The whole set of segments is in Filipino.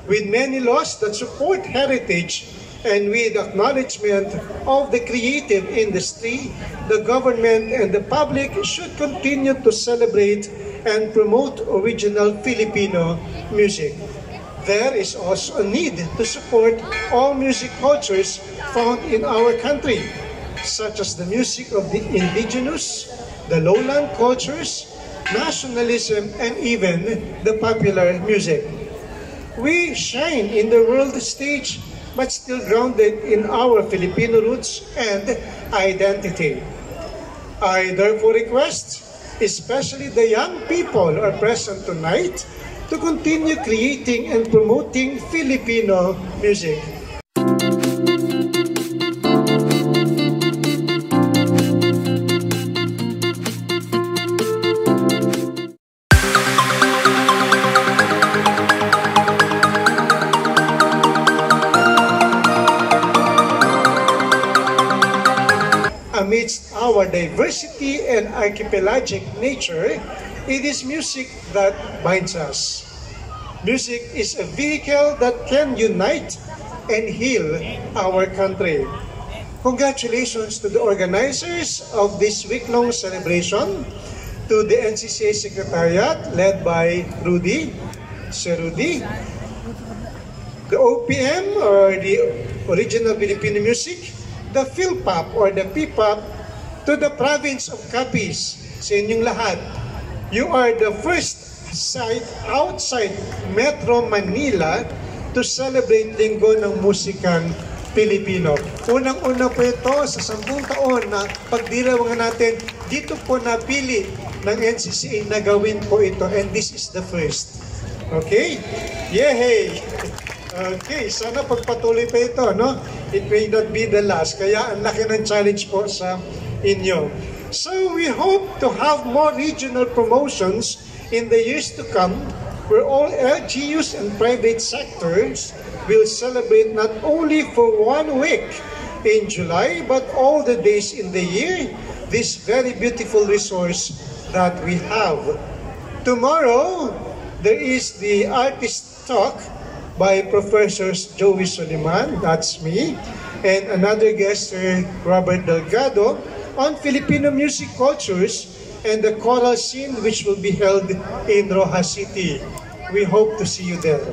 With many laws that support heritage and with acknowledgement of the creative industry, the government and the public should continue to celebrate and promote original Filipino music. There is also a need to support all music cultures found in our country, such as the music of the indigenous, the lowland cultures, nationalism, and even the popular music. We shine in the world stage, but still grounded in our Filipino roots and identity. I therefore request, especially the young people who are present tonight, to continue creating and promoting Filipino music. Amidst our diversity and archipelagic nature, it is music that binds us. Music is a vehicle that can unite and heal our country. Congratulations to the organizers of this week-long celebration, to the NCCA Secretariat led by Rudy, Sir Rudy, the OPM or the Original Filipino Music, the PhilPop or the PPOP, to the province of Capiz, sa inyong lahat. You are the first site outside Metro Manila to celebrate Linggo ng Musikang Pilipino. Unang-una po ito sa 10 taon na pagdiriwang natin, dito po napili ng NCCA na gawin po ito, and this is the first. Okay? Yay! Okay, sana pagpatuloy pa ito, no? It may not be the last. Kaya ang laki ng challenge po sa inyo. So we hope to have more regional promotions in the years to come, where all LGUs and private sectors will celebrate not only for 1 week in July, but all the days in the year, this very beautiful resource that we have. Tomorrow, there is the artist talk by Professors Joey Soliman, that's me, and another guest, Sir Robert Delgado, on Filipino music cultures and the choral scene, which will be held in Rojas City. We hope to see you there.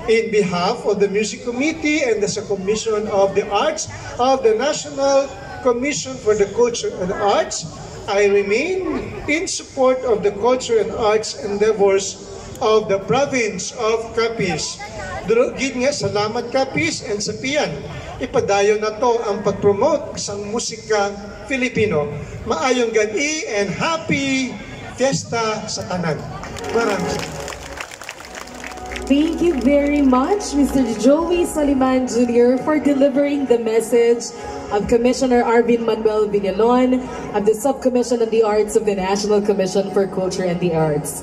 In behalf of the Music Committee and the Subcommission of the Arts of the National Commission for the Culture and Arts, I remain in support of the culture and arts endeavors of the province of Capiz. Gid nga, salamat Capiz and sa Pian. Ipadayon na to ang pag-promote sa musika Filipino. Maayong gani and happy fiesta sa tanan. Maraming. Thank you very much, Mr. Joey Soliman Jr. for delivering the message of Commissioner Arvin Manuel Villalon of the Subcommission on the Arts of the National Commission for Culture and the Arts.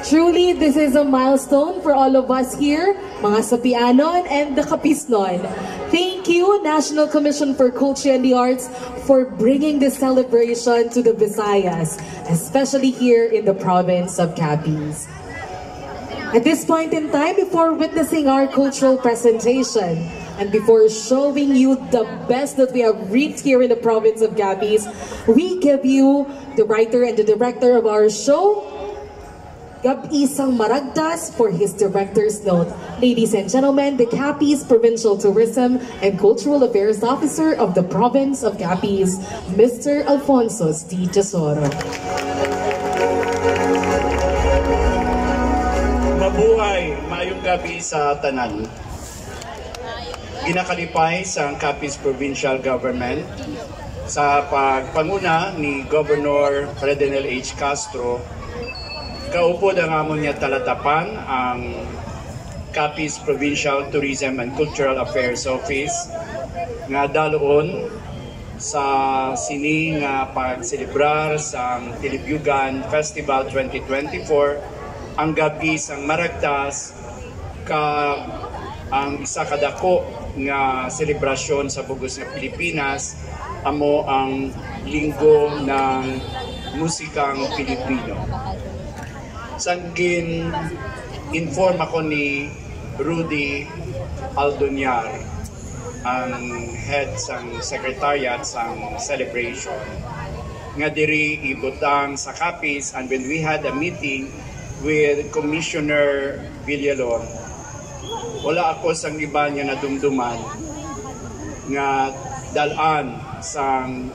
Truly, this is a milestone for all of us here, mga Sapianon and the Capisnon. Thank you, National Commission for Culture and the Arts, for bringing this celebration to the Visayas, especially here in the province of Capiz. At this point in time, before witnessing our cultural presentation, and before showing you the best that we have reaped here in the province of Capiz, we give you the writer and the director of our show, Gab Isang Maragtas, for his director's note. Ladies and gentlemen, the Capiz Provincial Tourism and Cultural Affairs Officer of the province of Capiz, Mr. Alfonso D. Tesoro. Mabuhay, mayong gabi sa tanan. Ginakalipay sa Capiz Provincial Government sa pagpanguna ni Governor Ferdinand H. Castro. Kaupod ang amon niya talatapan ang Capiz Provincial Tourism and Cultural Affairs Office nga daloon sa sini nga pagselebrar sa Tilibyugan Festival 2024 ang gabi sang Maragtas ka ang isa kadako nga selebrasyon sa bugos nga Pilipinas amo ang Linggo ng Musikang Pilipino. Sanggin inform ako ni Rudy Aldonyar, ang head sang secretariat sang celebration, nga diri ibutang sa Capiz. And when we had a meeting with Commissioner Villalon, wala ako sang iba niya nadumduman nga dalan sang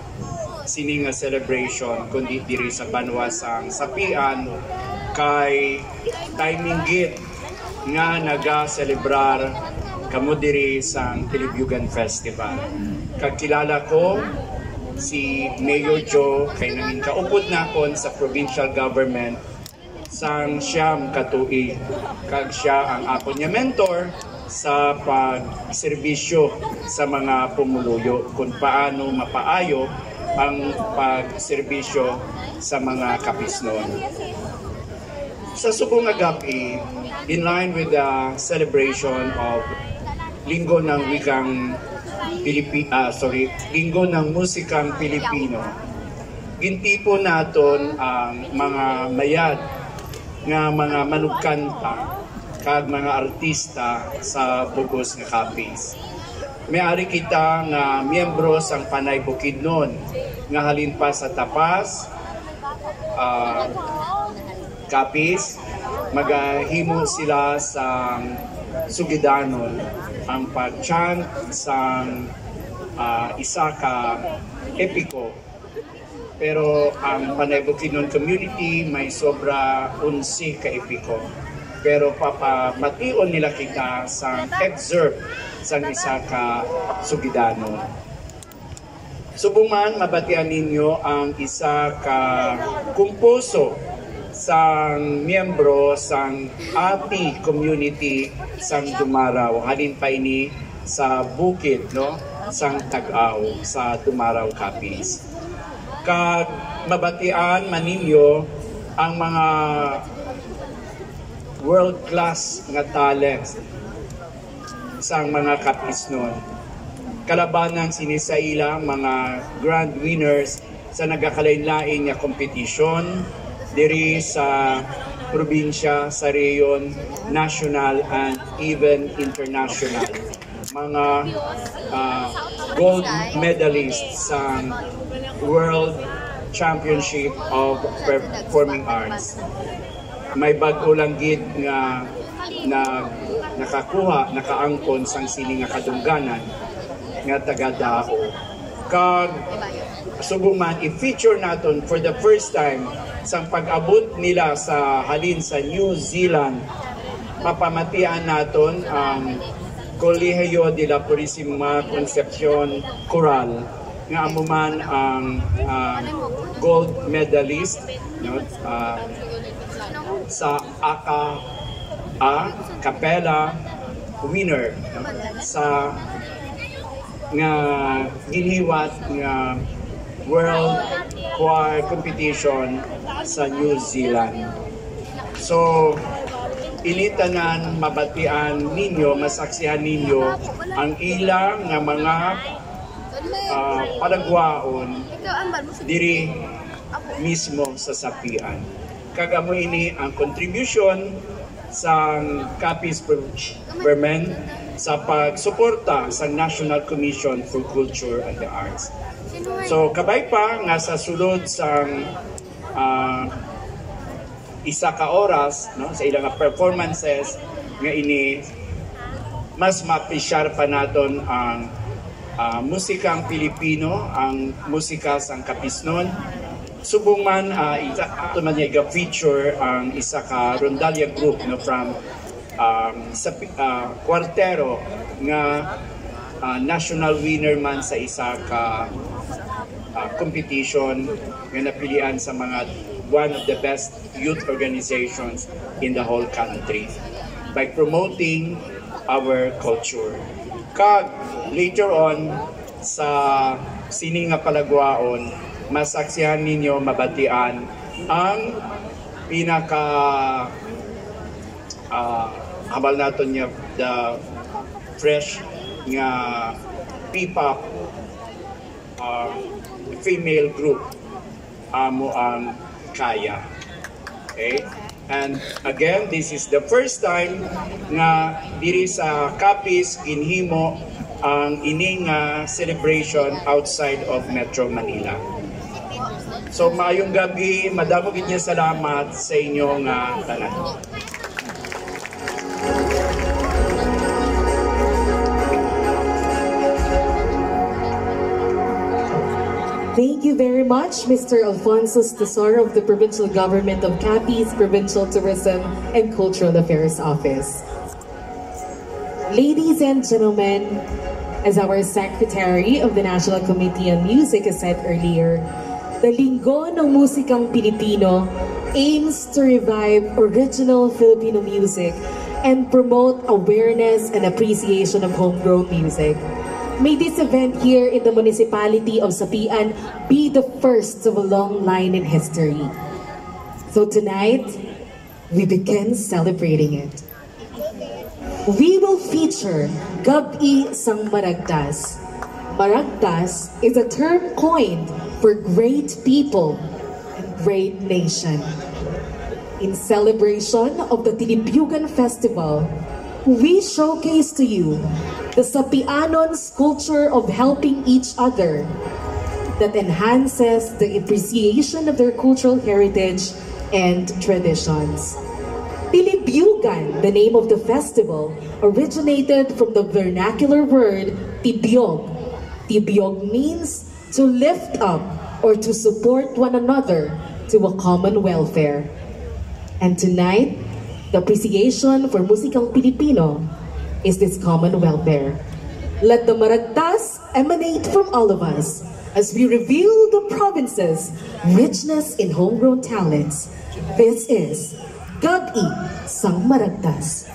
sininga celebration kundi diri sa banwa sang Sapian kay timing git nga naga-celebrar kamo diri sang Tilibyugan Festival. Kakilala ko si Mayor Joe kay nangin kaupod na kon sa provincial government sang siyam katuig. Kag siya ang ako niya mentor sa pagserbisyo sa mga pumuluyo kung paano mapaayo ang pagserbisyo sa mga kapisnon. Sa subong agapi, in line with the celebration of Linggo ng Wikang Linggo ng Musikang Pilipino, gintipo naton ang mga mayad nga mga manugkanta kag mga artista sa Bugos nga Capiz. May-ari kita nga miyembro sang Panay Bukidnon nga halin pa sa Tapas, Capiz, magahimo sila sa Sugidanon ang pag-chant sang isa ka epiko. Pero ang Panay Bukidnon community may sobra 11 ka epiko. Pero papamation nila kita sa excerpt sang isa ka Sugidanon. Subuman mabatian ninyo ang isa ka kumposo sang miyembro sang API community sang Dumaraw. Halin pa ini sa bukid, no? Sang Tag-aw sa Dumaraw, Capiz. Kag mabatian maninyo ang mga world class nga talents sang mga Capisnon. Kalabanan sinisailang mga grand winners sa nagakalain-lain nga competition diri sa probinsya, sa reyon, national and even international. Mga gold medalists sa World Championship of Performing Arts. May bag-o lang gid nga nakaangkon sang sini nga kadungganan nga taga-Dao. Kag subuman i-feature naton for the first time sang pag-abot nila sa halin sa New Zealand. Papamatian naton ang Colegio de la Purísima Concepción Coral nga amuman ang gold medalist, no, sa Capella winner, no, sa nga giniwat nga World Choir Competition sa New Zealand. So, initanan mabatian ninyo, masaksihan ninyo ang ilang nga mga palagwaon diri mismo sa Sapian. Kagamo ini ang contribution sa Capiz Government sa pagsuporta sa National Commission for Culture and the Arts. So kabay pa nga sa sulod sang isa ka oras, no, sa ilang performances nga ini mas mapisyar pa naton ang musikang Pilipino, ang musika sang Capisnon. Subong man ito man yung feature ang isa ka Rondalia group, no, from sa Cuartero nga national winner man sa isa ka competition nga napilian sa mga one of the best youth organizations in the whole country by promoting our culture. Kag later on sa sining nga palagwaon, masaksihan ninyo mabatian ang pinaka habal naton niya the fresh nga P-pop female group amo ang Kaya. Okay? And again, this is the first time nga diri sa Capiz ginhimo ang ining celebration outside of Metro Manila. So maayong gabi, madamo gid niya salamat sa inyong tanan. Thank you very much, Mr. Alfonso Tesoro of the Provincial Government of Capiz Provincial Tourism and Cultural Affairs Office. Ladies and gentlemen, as our Secretary of the National Committee on Music has said earlier, the Linggo ng Musikang Pilipino aims to revive original Filipino music and promote awareness and appreciation of homegrown music. May this event here in the municipality of Sapian be the first of a long line in history. So tonight, we begin celebrating it. We will feature Gabi Sang Maragtas. Maragtas is a term coined for great people and great nation. In celebration of the Tinibyugan Festival, we showcase to you the Sapianon's culture of helping each other that enhances the appreciation of their cultural heritage and traditions. Tinibyugan, the name of the festival, originated from the vernacular word tibyog. Tibyog means to lift up or to support one another to a common welfare. And tonight, the appreciation for Musikang Pilipino is this common welfare. Let the Maragtas emanate from all of us as we reveal the province's richness in homegrown talents. This is Gabi Sang Maragtas.